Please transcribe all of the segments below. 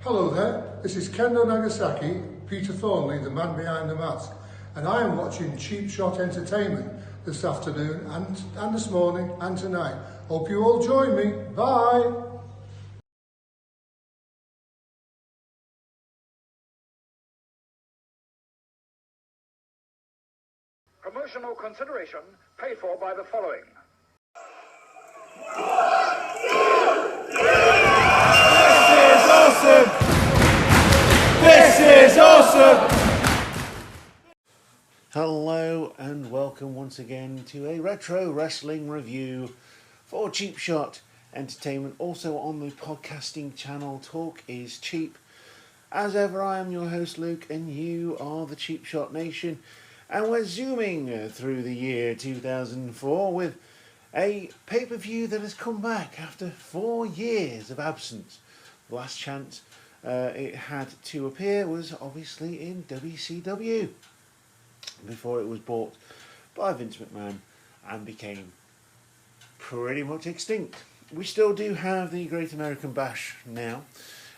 Hello there, this is Kendo Nagasaki, Peter Thornley, the man behind the mask, and I am watching Cheap Shot Entertainment this afternoon and this morning and tonight. Hope you all join me. Bye! Promotional consideration paid for by the following. This is awesome! Hello and welcome once again to a retro wrestling review for Cheap Shot Entertainment, also on the podcasting channel Talk is Cheap. As ever, I am your host Luke and you are the Cheap Shot Nation, and we're zooming through the year 2004 with a pay-per-view that has come back after 4 years of absence. The last chance it had to appear was obviously in WCW before it was bought by Vince McMahon and became pretty much extinct. We still do have the Great American Bash now.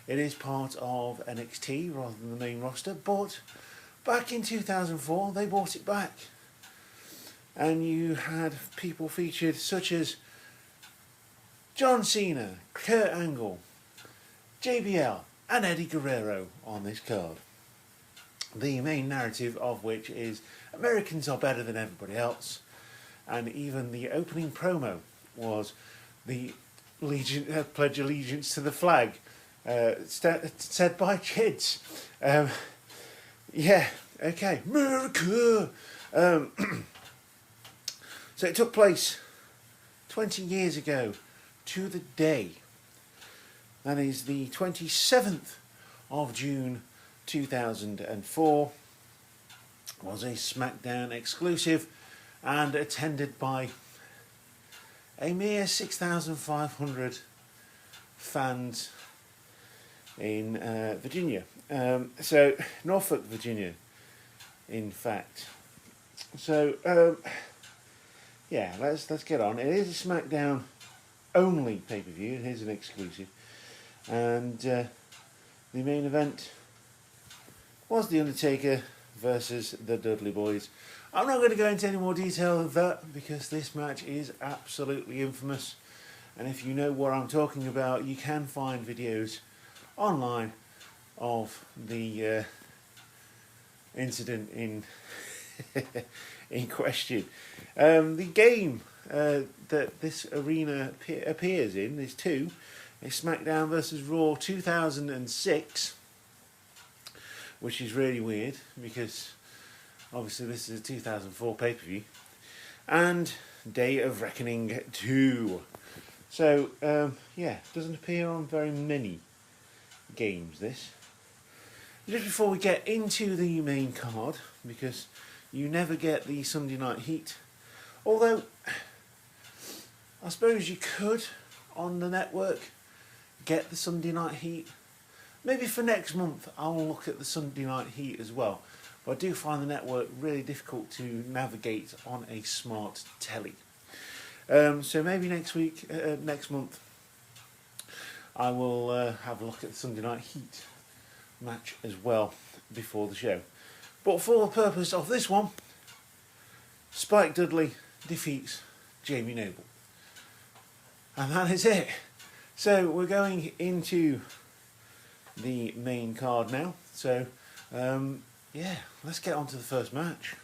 It is part of NXT rather than the main roster, but back in 2004 they brought it back. And you had people featured such as John Cena, Kurt Angle, JBL and Eddie Guerrero on this card. The main narrative of which is Americans are better than everybody else, and even the opening promo was the pledge allegiance to the flag, said by kids. Yeah, okay, America. So it took place 20 years ago to the day. That is the 27th of June 2004. Was a SmackDown exclusive and attended by a mere 6,500 fans in Virginia. So Norfolk, Virginia, in fact. So yeah, let's get on. It is a SmackDown only pay-per-view. It is an exclusive. And the main event was The Undertaker versus the Dudley Boys. I'm not going to go into any more detail of that because this match is absolutely infamous. And if you know what I'm talking about, you can find videos online of the incident in in question. The game that this arena appears in is two. It's SmackDown vs Raw 2006, which is really weird because obviously this is a 2004 pay-per-view, and Day of Reckoning 2. So yeah, doesn't appear on very many games this. Just before we get into the main card, because you never get the Sunday Night Heat, although I suppose you could on the network get the Sunday Night Heat. Maybe for next month I'll look at the Sunday Night Heat as well, but I do find the network really difficult to navigate on a smart telly. So maybe next month I will have a look at the Sunday Night Heat match as well before the show. But for the purpose of this one, Spike Dudley defeats Jamie Noble. And that is it. So we're going into the main card now. So yeah, let's get on to the first match.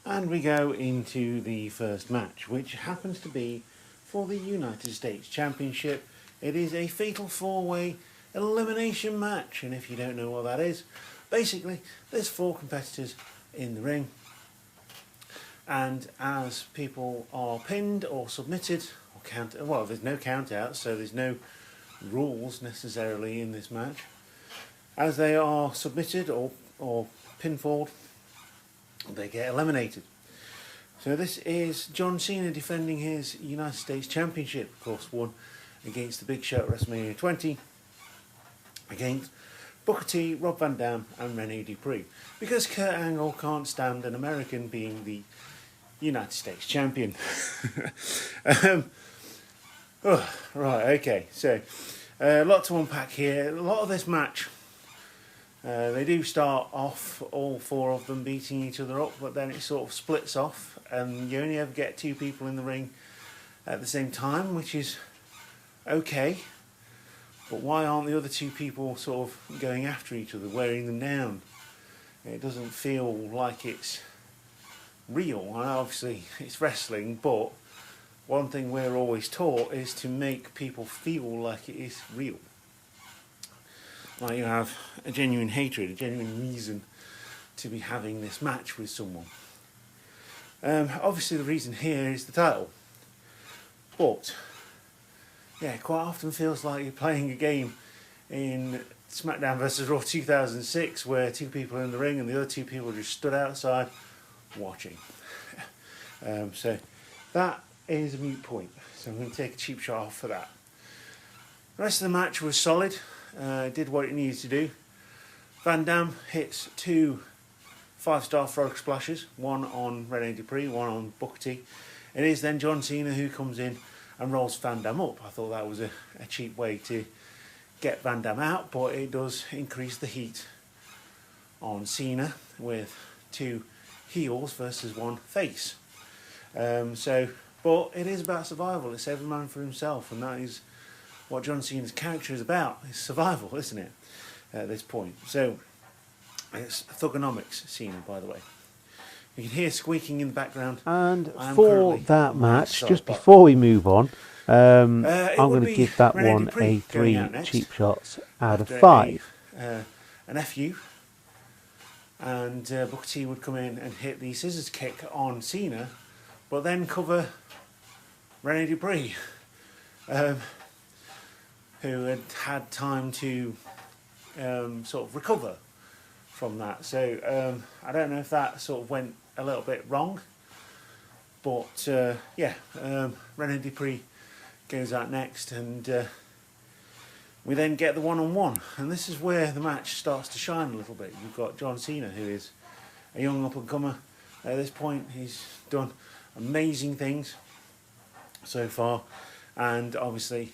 And we go into the first match, which happens to be for the United States Championship. It is a fatal four-way elimination match, and if you don't know what that is, basically there's 4 competitors in the ring, and as people are pinned or submitted or well, there's no count out, so there's no rules necessarily in this match. As they are submitted or pinfalled, they get eliminated. So this is John Cena defending his United States Championship, of course won against the Big Show at WrestleMania 20, against Booker T, Rob Van Dam and Rene Dupree, because Kurt Angle can't stand an American being the United States Champion. Oh, right, okay. So, a lot to unpack here. A lot of this match, they do start off, all four of them beating each other up, but then it sort of splits off, and you only ever get two people in the ring at the same time, which is okay. But why aren't the other two people sort of going after each other, wearing them down? It doesn't feel like it's real. And obviously, it's wrestling, but one thing we're always taught is to make people feel like it is real. Like you have a genuine hatred, a genuine reason to be having this match with someone. Obviously the reason here is the title. But, yeah, it quite often feels like you're playing a game in SmackDown vs Raw 2006 where two people are in the ring and the other two people just stood outside watching. So that is a moot point. So I'm going to take a cheap shot off for that. The rest of the match was solid. Did what it needed to do. Van Dam hits two 5-star frog splashes, one on Rene Dupree, one on Booker T. It is then John Cena who comes in and rolls Van Dam up. I thought that was a cheap way to get Van Dam out, but it does increase the heat on Cena with two heels versus one face. But it is about survival. It's every man for himself, and that is what John Cena's character is about. It's survival, isn't it, at this point? So, it's Thugonomics Cena, by the way. You can hear squeaking in the background. And for that match, just before we move on, I'm going to give that one a 3 cheap shots out of 5. An FU. And Booker T would come in and hit the scissors kick on Cena, but then cover Rene Dupree, who had time to sort of recover from that. So I don't know if that sort of went a little bit wrong, but Rene Dupree goes out next, and we then get the one-on-one, and this is where the match starts to shine a little bit. You've got John Cena, who is a young up-and-comer at this point. He's done amazing things so far, and obviously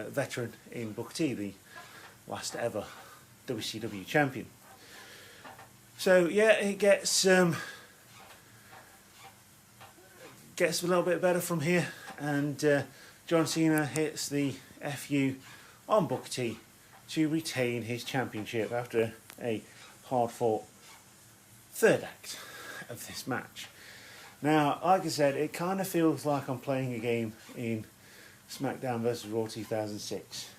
veteran in Booker T, the last ever WCW champion. So yeah, it gets a little bit better from here, and John Cena hits the FU on Booker T to retain his championship after a hard-fought third act of this match. Now, like I said, it kind of feels like I'm playing a game in SmackDown vs Raw 2006.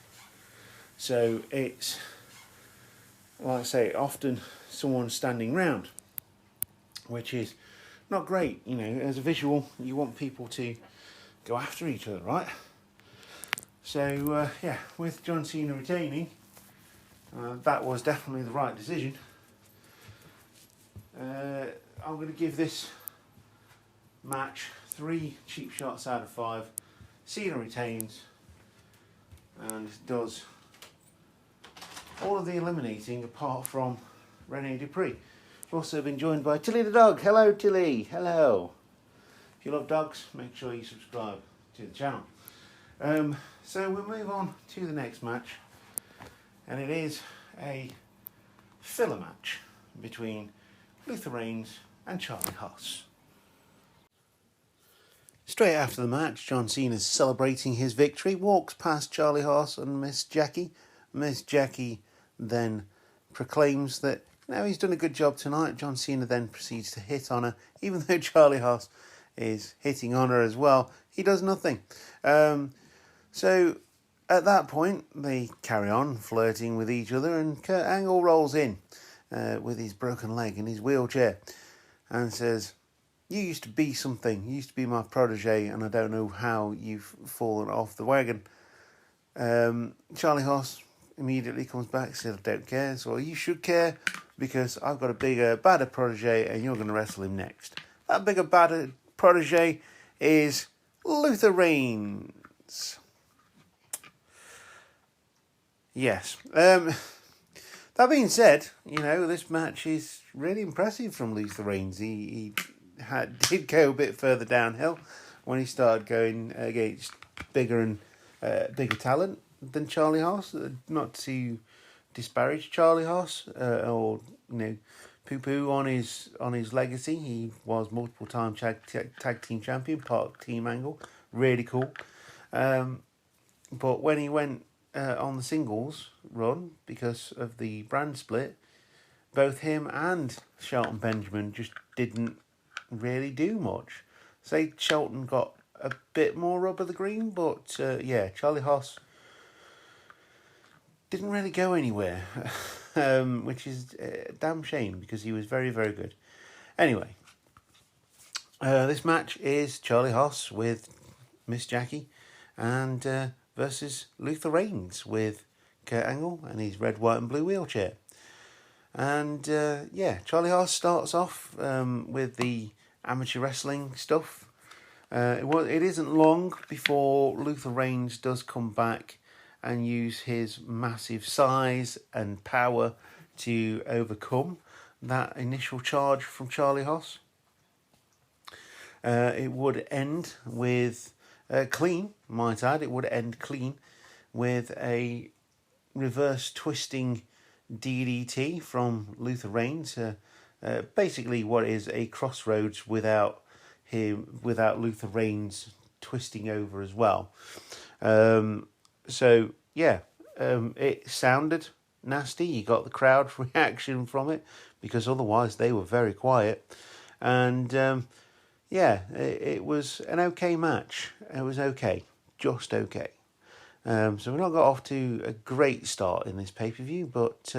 So it's, like I say, often someone standing round, which is not great. You know, as a visual, you want people to go after each other, right? So, with John Cena retaining, that was definitely the right decision. I'm going to give this match 3 cheap shots out of 5. Cena retains and does all of the eliminating apart from Rene Dupree. We've also been joined by Tilly the dog. Hello, Tilly. Hello. If you love dogs, make sure you subscribe to the channel. So we'll move on to the next match, and it is a filler match between Luther Reigns and Charlie Haas. Straight after the match, John Cena is celebrating his victory, walks past Charlie Haas and Miss Jackie. Miss Jackie then proclaims that he's done a good job tonight. John Cena then proceeds to hit on her, even though Charlie Haas is hitting on her as well. He does nothing. So at that point, they carry on flirting with each other, and Kurt Angle rolls in with his broken leg in his wheelchair and says, "You used to be something. You used to be my protege, and I don't know how you've fallen off the wagon." Charlie Haas immediately comes back and says, "I don't care." So, "You should care, because I've got a bigger, badder protege, and you're going to wrestle him next." That bigger, badder protege is Luther Reigns. Yes. That being said, this match is really impressive from Luther Reigns. He did go a bit further downhill when he started going against bigger and bigger talent than Charlie Haas. Not to disparage Charlie Haas or poo-poo on his legacy. He was multiple time tag team champion, part of Team Angle. Really cool. But when he went on the singles run, because of the brand split, both him and Shelton Benjamin just didn't really do much. Say Shelton got a bit more rub of the green, but Charlie Haas didn't really go anywhere, which is a damn shame because he was very, very good. Anyway, this match is Charlie Haas with Miss Jackie and versus Luther Reigns with Kurt Angle and his red, white and blue wheelchair. And Charlie Haas starts off with the amateur wrestling stuff. It isn't long before Luther Reigns does come back and use his massive size and power to overcome that initial charge from Charlie Haas. It would end with clean, might add. It would end clean with a reverse twisting DDT from Luther Reigns. Basically, what is a crossroads without Luther Reigns twisting over as well. It sounded nasty. You got the crowd reaction from it because otherwise they were very quiet. And it was an okay match. It was okay, just okay. So we've not got off to a great start in this pay-per-view, but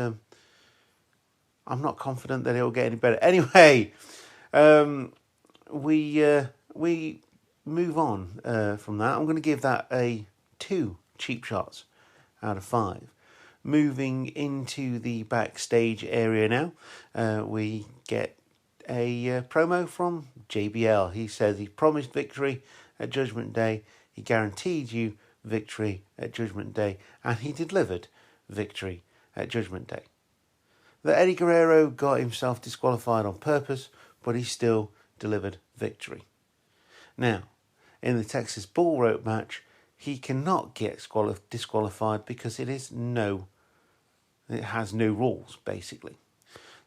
I'm not confident that it'll get any better. Anyway, we move on from that. I'm going to give that a 2 cheap shots out of 5. Moving into the backstage area now, we get a promo from JBL. He says he promised victory at Judgment Day. He guaranteed you victory at Judgment Day, and he delivered victory at Judgment Day. That Eddie Guerrero got himself disqualified on purpose, but he still delivered victory. Now, in the Texas Bull Rope match, he cannot get disqualified because it has no rules, basically.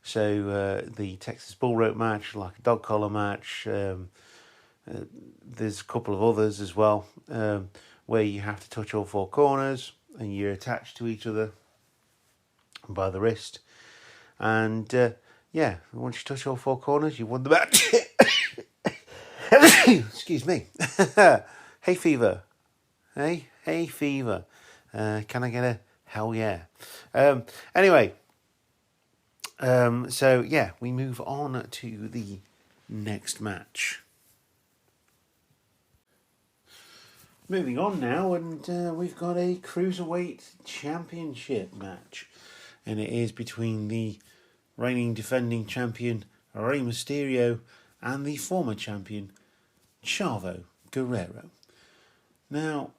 So the Texas Bull Rope match, like a dog collar match, there's a couple of others as well, where you have to touch all 4 corners and you're attached to each other by the wrist. And once you touch all 4 corners, you won the match. Excuse me. Hey fever. Hey fever. Can I get a hell yeah? Anyway. We move on to the next match. Moving on now, and we've got a Cruiserweight Championship match. And it is between the reigning defending champion Rey Mysterio and the former champion Chavo Guerrero. Now,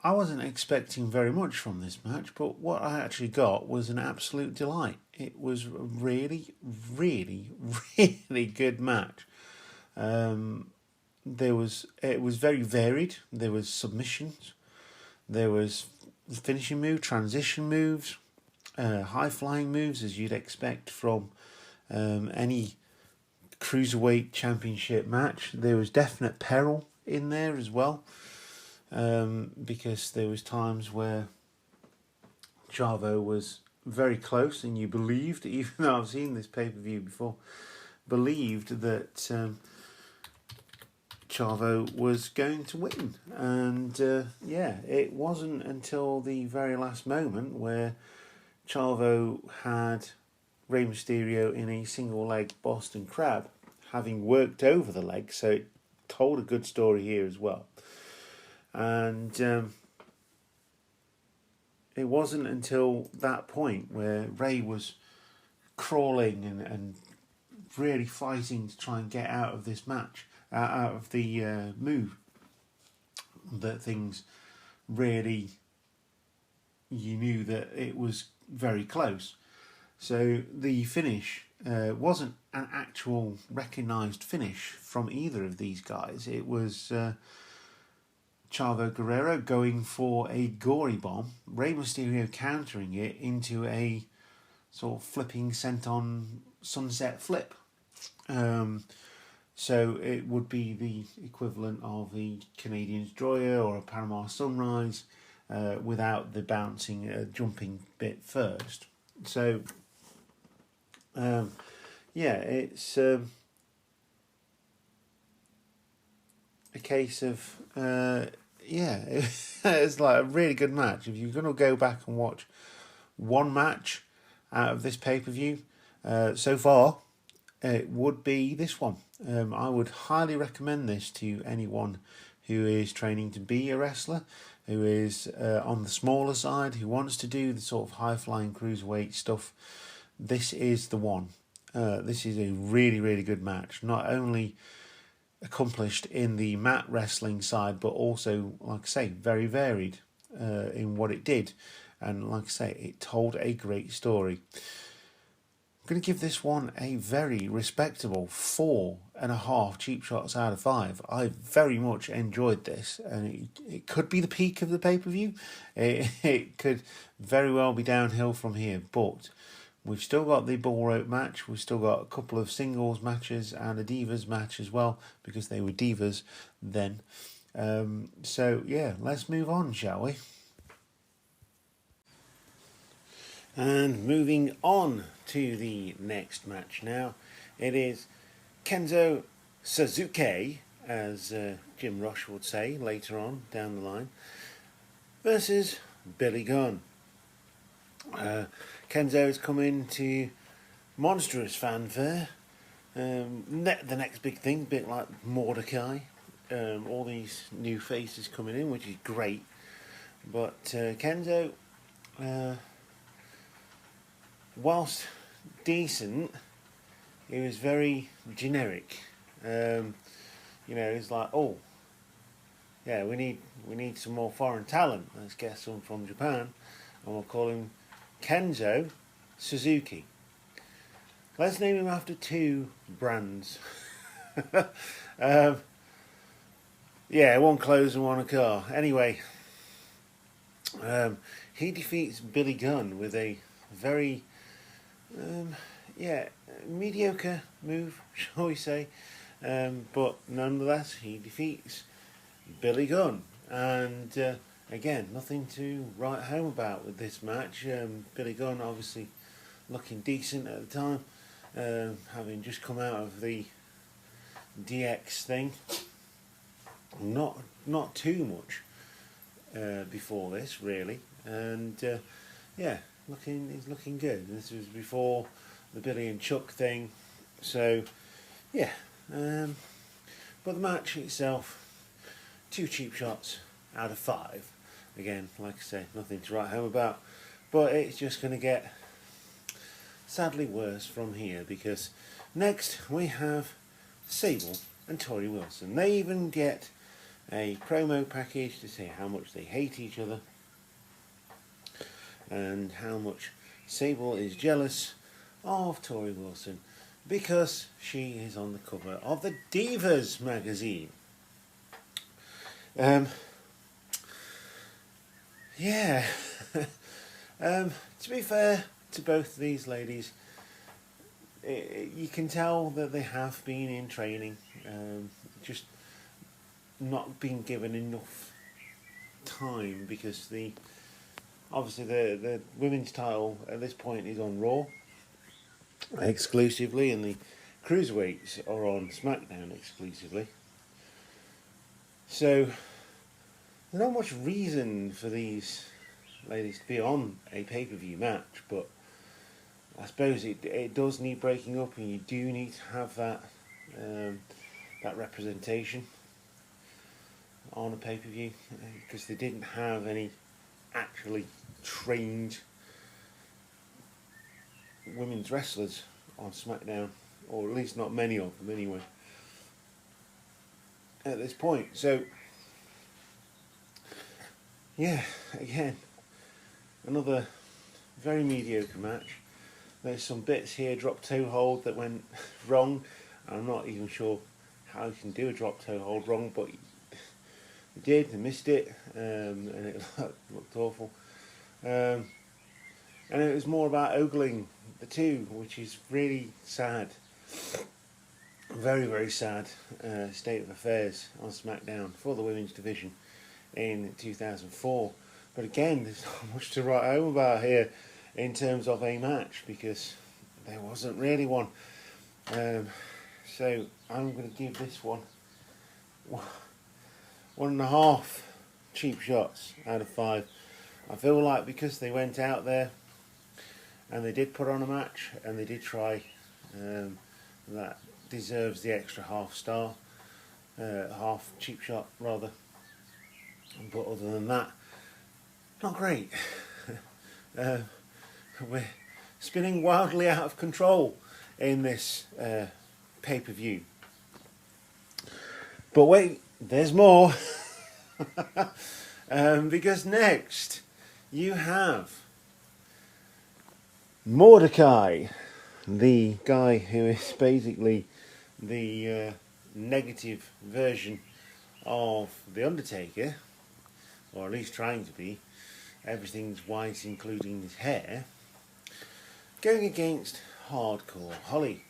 I wasn't expecting very much from this match, but what I actually got was an absolute delight. It was a really, really, really good match. It was very varied. There was submissions, there was finishing move, transition moves, high flying moves as you'd expect from any Cruiserweight Championship match. There was definite peril in there as well. Because there was times where Chavo was very close, and you believed, even though I've seen this pay-per-view before, believed that Chavo was going to win. And it wasn't until the very last moment where Chavo had Rey Mysterio in a single leg Boston Crab, having worked over the leg, so it told a good story here as well. And it wasn't until that point where Rey was crawling and really fighting to try and get out of this match, out of the move, that things really, you knew that it was very close. So the finish wasn't an actual recognised finish from either of these guys. It was Chavo Guerrero going for a gory bomb, Rey Mysterio countering it into a sort of flipping senton sunset flip. So it would be the equivalent of the Canadian Destroyer or a Panama Sunrise without the bouncing, jumping bit first. So, yeah, it's a case of, yeah, it's like a really good match. If you're going to go back and watch one match out of this pay-per-view so far, it would be this one. I would highly recommend this to anyone who is training to be a wrestler, who is on the smaller side, who wants to do the sort of high-flying cruiserweight stuff. This is the one. This is a really, really good match. Not only accomplished in the mat wrestling side, but also, like I say, very varied in what it did. And like I say, it told a great story. I'm going to give this one a very respectable 4.5 cheap shots out of 5. I very much enjoyed this, and it could be the peak of the pay-per-view. It could very well be downhill from here, but we've still got the bull rope match. We've still got a couple of singles matches and a divas match as well, because they were divas then. So yeah, let's move on, shall we? And moving on to the next match now, it is Kenzo Suzuki, as Jim Ross would say later on down the line, versus Billy Gunn. Kenzo has come into monstrous fanfare. The next big thing, a bit like Mordecai. All these new faces coming in, which is great. But Kenzo, whilst decent, he was very generic. It's like, oh, yeah, we need some more foreign talent. Let's get some from Japan, and we'll call him Kenzo Suzuki. Let's name him after 2 brands. Yeah, one clothes and one a car. Anyway, he defeats Billy Gunn with a very mediocre move, shall we say, but nonetheless he defeats Billy Gunn, and again, nothing to write home about with this match. Billy Gunn obviously looking decent at the time, having just come out of the DX thing, not too much before this really, and yeah, he's looking good. This was before the Billy and Chuck thing, so yeah. But the match itself, 2 cheap shots out of 5. Again, like I say, nothing to write home about. But it's just going to get sadly worse from here, because next we have Sable and Tori Wilson. They even get a promo package to say how much they hate each other and how much Sable is jealous of Tori Wilson because she is on the cover of the Divas magazine. Yeah. To be fair to both these ladies, you can tell that they have been in training, just not been given enough time, because obviously the women's title at this point is on Raw exclusively, and the cruiserweights are on SmackDown exclusively. So there's not much reason for these ladies to be on a pay-per-view match, but I suppose it does need breaking up, and you do need to have that representation on a pay-per-view, because they didn't have any actually trained women's wrestlers on SmackDown, or at least not many of them anyway at this point. So yeah, again, another very mediocre match. There's some bits here, drop toe hold, that went wrong. I'm not even sure how you can do a drop toe hold wrong, but They missed it, and it looked awful. And it was more about ogling the two, which is really sad. Very, very sad state of affairs on SmackDown for the women's division in 2004. But again, there's not much to write home about here in terms of a match, because there wasn't really one. So I'm going to give this one 1.5 cheap shots out of 5. I feel like because they went out there and they did put on a match and they did try, that deserves the extra half cheap shot rather. But other than that, not great. We're spinning wildly out of control in this pay-per-view. But wait, there's more. Because next you have Mordecai, the guy who is basically the negative version of The Undertaker, or at least trying to be. Everything's white, including his hair, going against Hardcore Holly.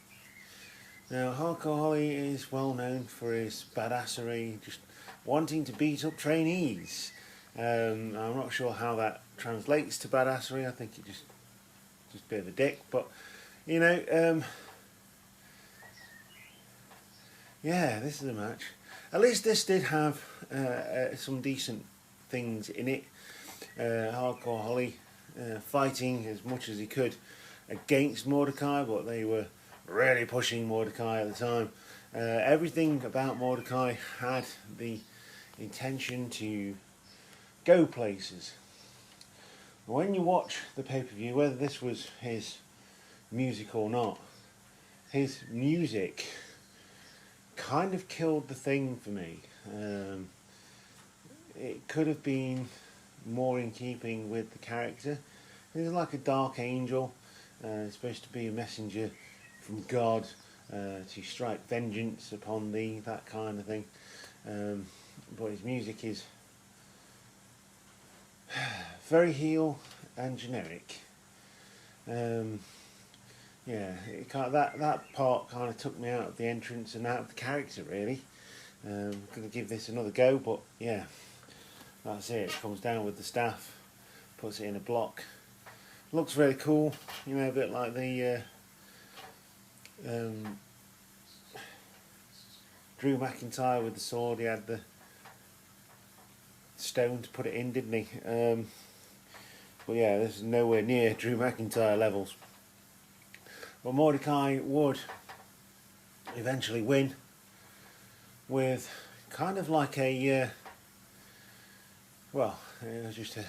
Now, Hardcore Holly is well known for his badassery, just wanting to beat up trainees. I'm not sure how that translates to badassery. I think it just a bit of a dick, but you know, yeah, this is a match. At least this did have some decent things in it. Hardcore Holly fighting as much as he could against Mordecai, but they were really pushing Mordecai at the time. Everything about Mordecai had the intention to go places. When you watch the pay-per-view, whether this was his music or not, his music kind of killed the thing for me. It could have been more in keeping with the character. He's like a dark angel, supposed to be a messenger from God to strike vengeance upon thee, that kind of thing. But his music is very heel and generic. Yeah, that part kind of took me out of the entrance and out of the character, really. I'm going to give this another go, but yeah, that's it. It comes down with the staff, puts it in a block. Looks really cool, you know, a bit like the Drew McIntyre with the sword. He had the stone to put it in, didn't he? But yeah, this is nowhere near Drew McIntyre levels. But Mordecai would eventually win with kind of like a well, it was just a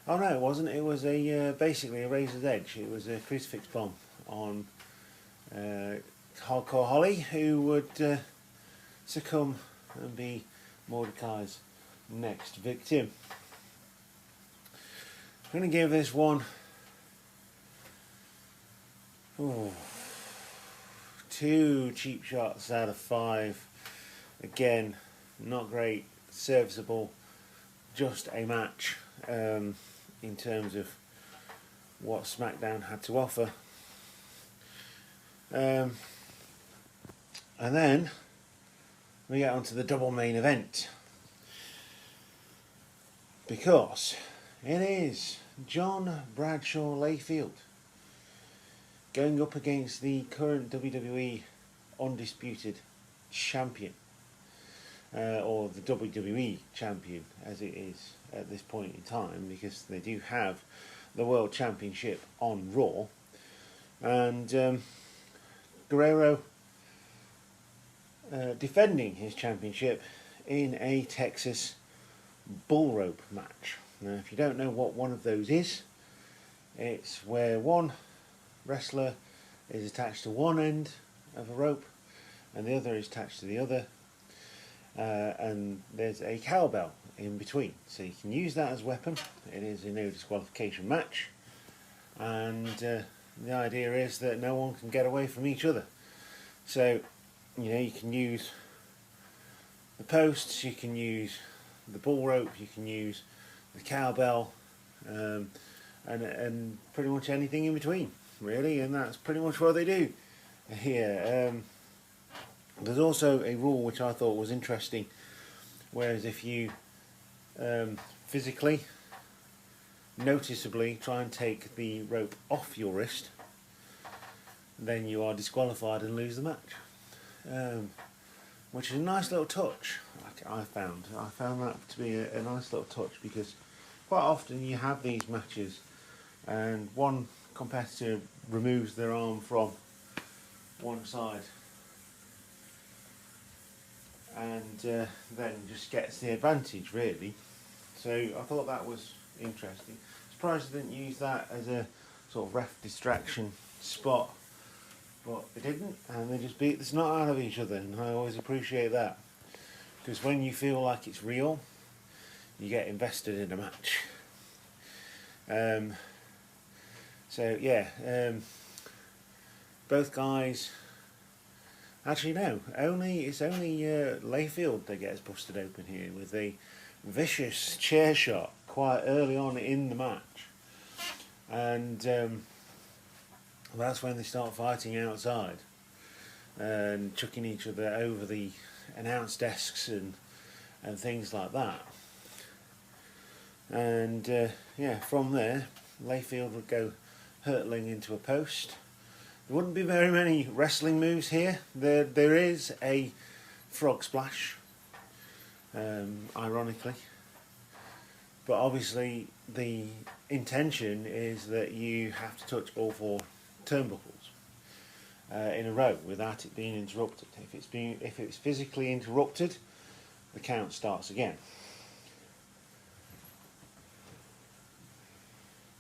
oh no, it wasn't. It was a basically a razor's edge. It was a crucifix bomb on Hardcore Holly, who would succumb and be Mordecai's next victim. I'm going to give this one 2 cheap shots out of 5. Again, not great, serviceable, just a match in terms of what SmackDown had to offer. And then we get onto the double main event, because it is John Bradshaw Layfield going up against the current WWE Undisputed Champion, or the WWE Champion as it is at this point in time, because they do have the World Championship on Raw. And Guerrero defending his championship in a Texas bull rope match. Now, if you don't know what one of those is, it's where one wrestler is attached to one end of a rope and the other is attached to the other, and there's a cowbell in between, so you can use that as a weapon. It is a no disqualification match, and the idea is that no one can get away from each other. So, you know, you can use the posts, you can use the bull rope, you can use the cowbell, and pretty much anything in between, really, and that's pretty much what they do here. There's also a rule which I thought was interesting, whereas if you physically, noticeably try and take the rope off your wrist, then you are disqualified and lose the match, which is a nice little touch. I found that to be a nice little touch, because quite often you have these matches and one competitor removes their arm from one side and then just gets the advantage, really. So I thought that was interesting. Surprised they didn't use that as a sort of ref distraction spot, but they didn't, and they just beat the snot out of each other, and I always appreciate that, because when you feel like it's real, you get invested in a match. So yeah, both guys. Actually, no. It's only Layfield that gets busted open here with a vicious chair shot quite early on in the match, and that's when they start fighting outside and chucking each other over the announce desks and things like that. And yeah, from there, Layfield would go hurtling into a post. There wouldn't be very many wrestling moves here. There is a frog splash, ironically, but obviously the intention is that you have to touch all four turnbuckles in a row without it being interrupted. If it's physically interrupted, the count starts again.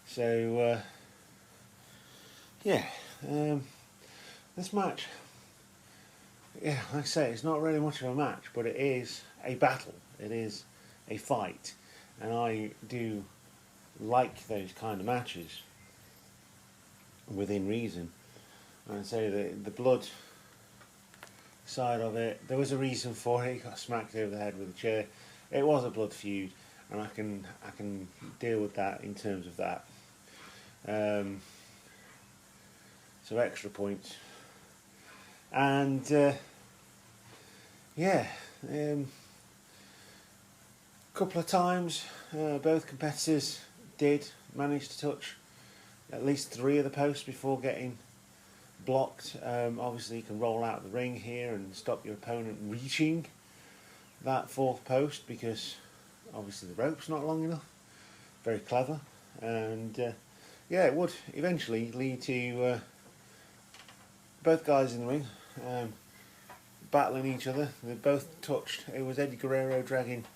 So yeah, this match, yeah, like I say, it's not really much of a match, but it is a battle. It is a fight, and I do like those kind of matches within reason. And say the blood side of it, there was a reason for it. He got smacked over the head with a chair. It was a blood feud, and I can deal with that in terms of that. So extra points, and yeah, couple of times both competitors did manage to touch at least 3 of the posts before getting blocked. Obviously you can roll out the ring here and stop your opponent reaching that 4th post, because obviously the rope's not long enough. Very clever, and yeah, it would eventually lead to both guys in the ring battling each other. They both touched. It was Eddie Guerrero dragging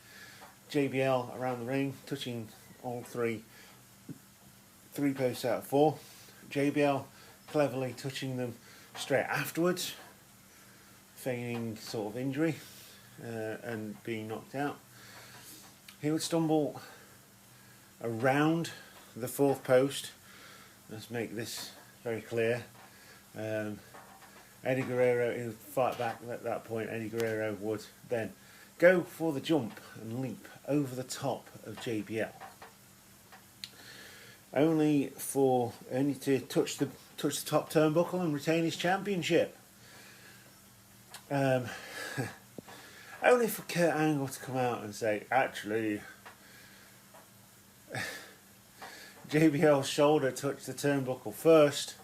JBL around the ring, touching all three posts out of 4. JBL cleverly touching them straight afterwards, feigning sort of injury and being knocked out. He would stumble around the 4th post. Let's make this very clear. Eddie Guerrero, he would fight back at that point. Eddie Guerrero would then go for the jump and leap over the top of JBL, only to touch the top turnbuckle and retain his championship. Only for Kurt Angle to come out and say, actually, JBL's shoulder touched the turnbuckle first.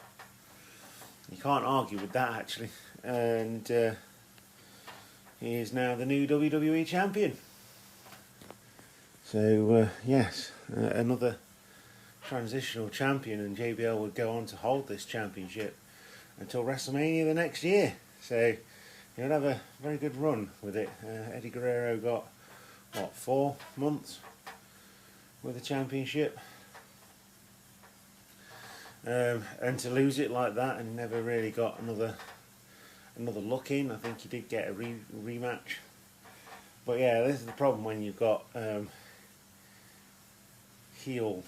You can't argue with that, actually. And he is now the new WWE champion. So yes, another transitional champion, and JBL would go on to hold this championship until WrestleMania the next year. So he would have a very good run with it. Eddie Guerrero got, 4 months with the championship? And to lose it like that and never really got another look in. I think he did get a rematch. But yeah, this is the problem when you've got heel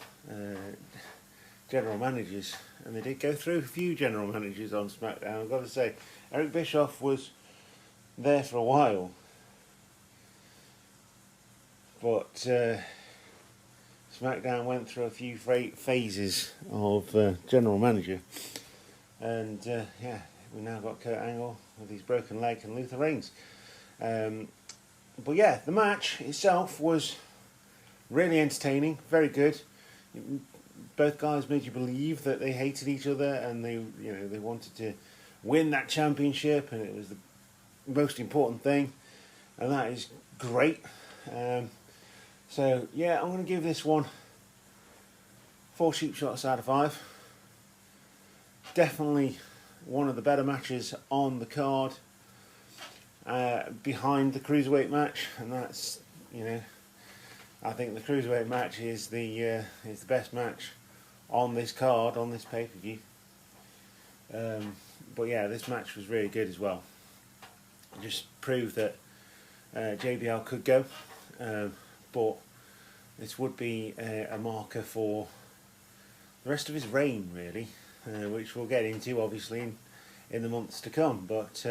general managers, and they did go through a few general managers on SmackDown. I've got to say, Eric Bischoff was there for a while, but SmackDown went through a few phases of general manager, and yeah, we now got Kurt Angle with his broken leg and Luther Reigns. But yeah, the match itself was really entertaining, very good. Both guys made you believe that they hated each other and they wanted to win that championship, and it was the most important thing, and that is great. So yeah, I'm going to give this one 4 cheap shots out of 5. Definitely one of the better matches on the card, behind the cruiserweight match, and that's, I think the cruiserweight match is the best match on this card, on this pay-per-view. But yeah, this match was really good as well. It just proved that JBL could go, but this would be a marker for the rest of his reign, really, which we'll get into obviously in the months to come. But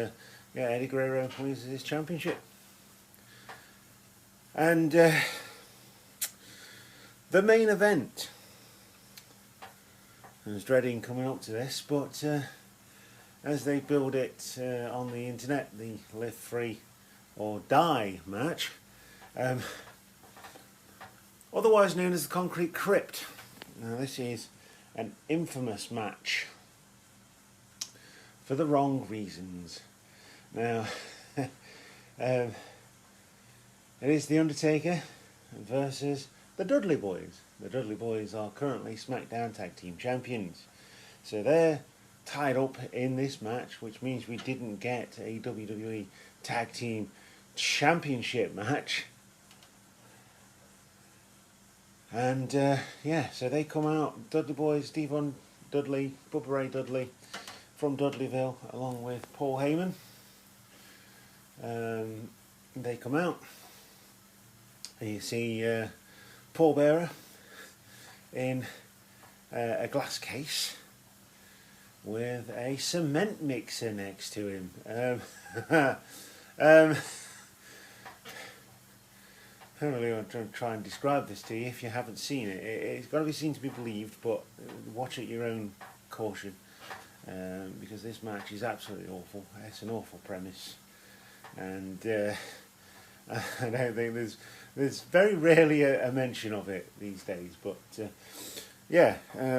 yeah, Eddie Guerrero wins his championship. And the main event, I was dreading coming up to this, but as they build it on the internet, the Live Free or Die match, otherwise known as the Concrete Crypt. Now this is an infamous match for the wrong reasons. Now, it is The Undertaker versus the Dudley Boys. The Dudley Boys are currently SmackDown Tag Team Champions. So they're tied up in this match, which means we didn't get a WWE Tag Team Championship match. And yeah, so they come out, Dudley Boys, Devon Dudley, Bubba Ray Dudley from Dudleyville, along with Paul Heyman. They come out, and you see Paul Bearer in a glass case with a cement mixer next to him. I don't really want to try and describe this to you if you haven't seen it. It's got to be seen to be believed, but watch at your own caution, because this match is absolutely awful. It's an awful premise, and I don't think there's very rarely a mention of it these days. But yeah,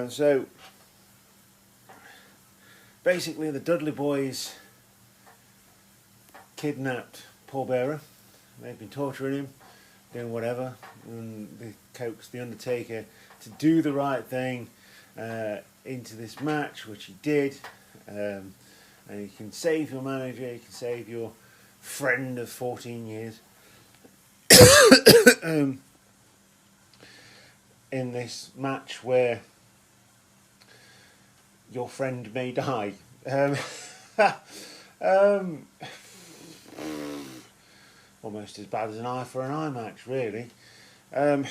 so basically the Dudley Boys kidnapped Paul Bearer. They've been torturing him, doing whatever, and they coaxed The Undertaker to do the right thing into this match, which he did. And you can save your manager, you can save your friend of 14 years in this match where your friend may die. Almost as bad as an eye for an eye match, really. You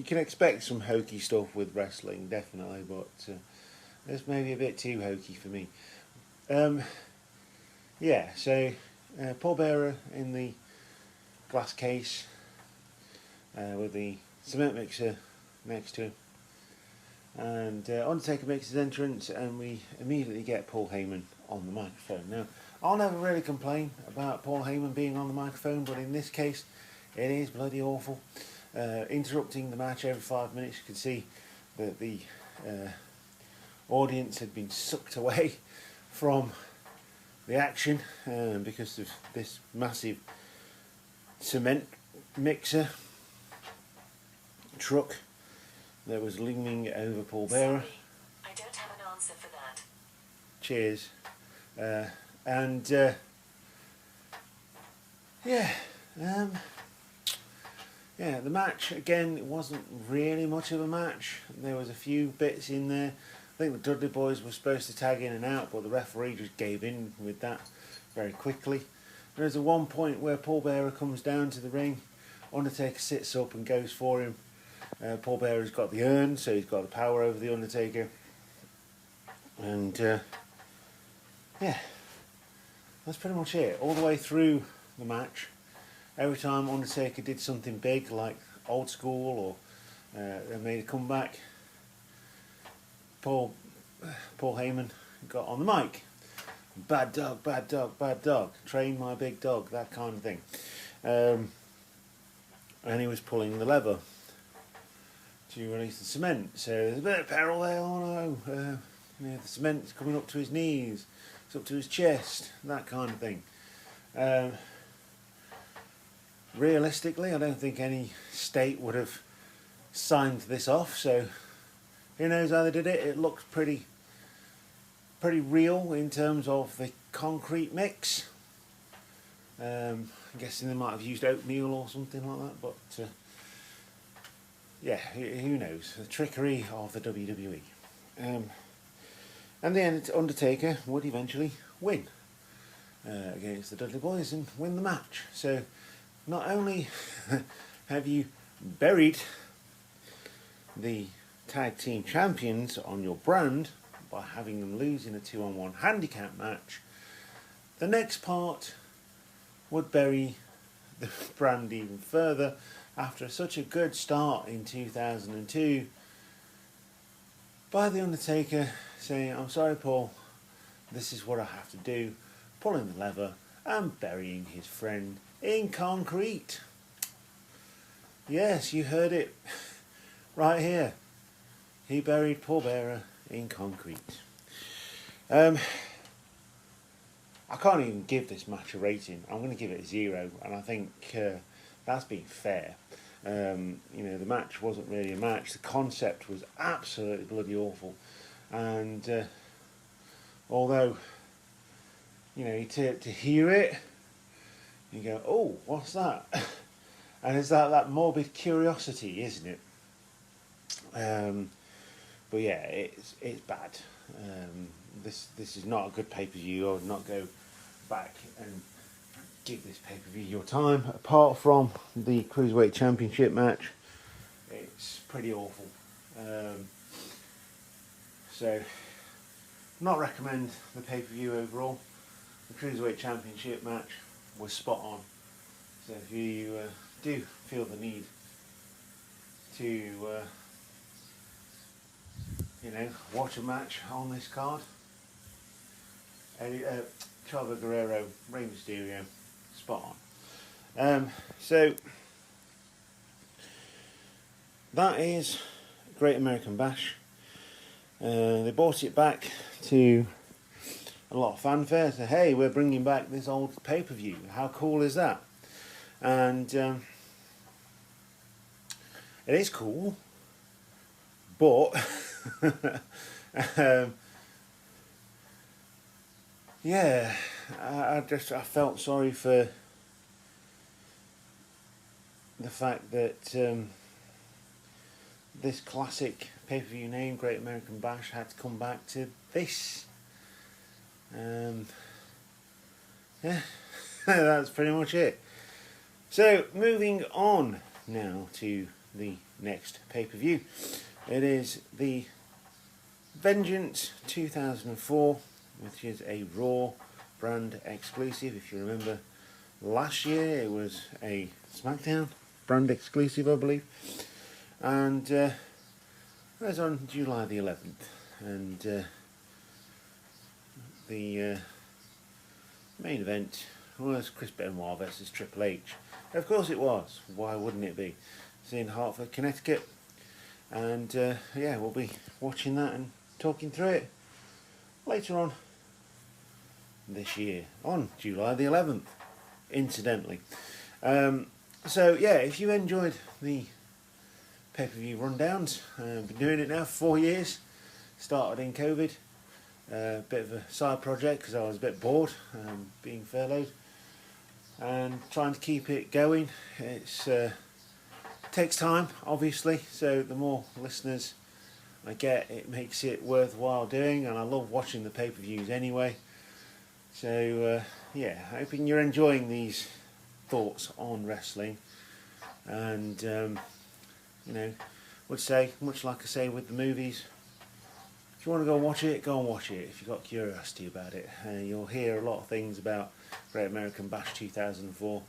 can expect some hokey stuff with wrestling, definitely, but this may be a bit too hokey for me. Yeah, so Paul Bearer in the glass case with the cement mixer next to him, and Undertaker makes his entrance, and we immediately get Paul Heyman on the microphone. Now, I'll never really complain about Paul Heyman being on the microphone, but in this case it is bloody awful. Interrupting the match every 5 minutes. You can see that the audience had been sucked away from the action because of this massive cement mixer truck that was looming over Paul Bearer. Sorry, I don't have an answer for that. Cheers. And yeah, the match again, it wasn't really much of a match. There was a few bits in there. I think the Dudley Boys were supposed to tag in and out, but the referee just gave in with that very quickly. There's a one point where Paul Bearer comes down to the ring. Undertaker sits up and goes for him. Paul Bearer's got the urn, so he's got the power over the Undertaker. And yeah, that's pretty much it. All the way through the match, every time Undertaker did something big, like old school or they made a comeback, Paul Heyman got on the mic. Bad dog, bad dog, bad dog. Train my big dog, that kind of thing. And he was pulling the lever to release the cement. So there's a bit of peril there. Oh no, the cement's coming up to his knees, it's up to his chest, that kind of thing. Realistically, I don't think any state would have signed this off. So who knows how they did it? It looks pretty real in terms of the concrete mix. I'm guessing they might have used oatmeal or something like that, but yeah, who knows? The trickery of the WWE. And the Undertaker would eventually win against the Dudley Boys and win the match. So not only have you buried the tag team champions on your brand by having them lose in a 2-on-1 handicap match, the next part would bury the brand even further after such a good start in 2002 by The Undertaker saying, "I'm sorry Paul, this is what I have to do," pulling the lever and burying his friend in concrete. Yes, you heard it right here. He buried Paul Bearer in concrete. I can't even give this match a rating. I'm going to give it a 0, and I think that's being fair. The match wasn't really a match. The concept was absolutely bloody awful, and although to hear it, you go, "Oh, what's that?" And it's that morbid curiosity, isn't it? But yeah, it's bad. This is not a good pay-per-view. I would not go back and give this pay-per-view your time. Apart from the Cruiserweight Championship match, it's pretty awful. So, not recommend the pay-per-view overall. The Cruiserweight Championship match was spot on. So if you do feel the need to watch a match on this card, Chavo Guerrero, Rey Mysterio, spot on. So that is Great American Bash. They brought it back to a lot of fanfare. So hey, we're bringing back this old pay-per-view. How cool is that? And it is cool, but yeah, I felt sorry for the fact that this classic pay-per-view name, Great American Bash, had to come back to this. Yeah, that's pretty much it. So, moving on now to the next pay-per-view. It is the Vengeance 2004, which is a Raw brand exclusive. If you remember, last year it was a SmackDown brand exclusive, I believe. And it was on July the 11th. And the main event was Chris Benoit versus Triple H. Of course it was. Why wouldn't it be? It's in Hartford, Connecticut. And yeah, we'll be watching that and talking through it later on this year, on July the 11th, incidentally. So yeah, if you enjoyed the pay-per-view rundowns, I've been doing it now for 4 years. Started in COVID, bit of a side project because I was a bit bored being furloughed, and trying to keep it going. It's takes time, obviously, so the more listeners I get, it makes it worthwhile doing, and I love watching the pay-per-views anyway. So yeah, hoping you're enjoying these thoughts on wrestling, and would say, much like I say with the movies, if you want to go and watch it, go and watch it. If you've got curiosity about it, you'll hear a lot of things about Great American Bash 2004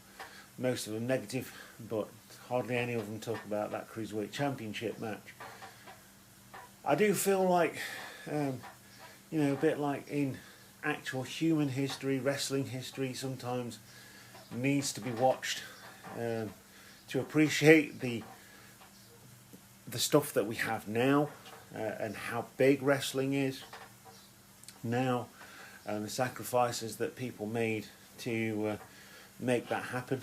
most of them negative, but hardly any of them talk about that Cruiserweight Championship match. I do feel like, you know, a bit like in actual human history, wrestling history sometimes needs to be watched to appreciate the stuff that we have now and how big wrestling is now, and the sacrifices that people made to make that happen.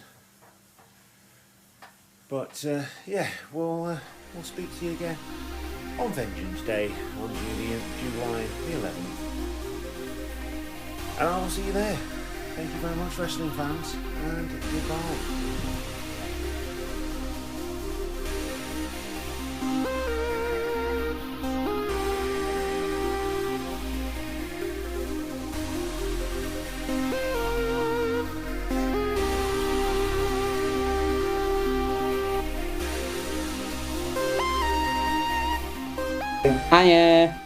But yeah, we'll speak to you again on Vengeance Day on July the 11th. And I'll see you there. Thank you very much, wrestling fans, and goodbye. Hiya.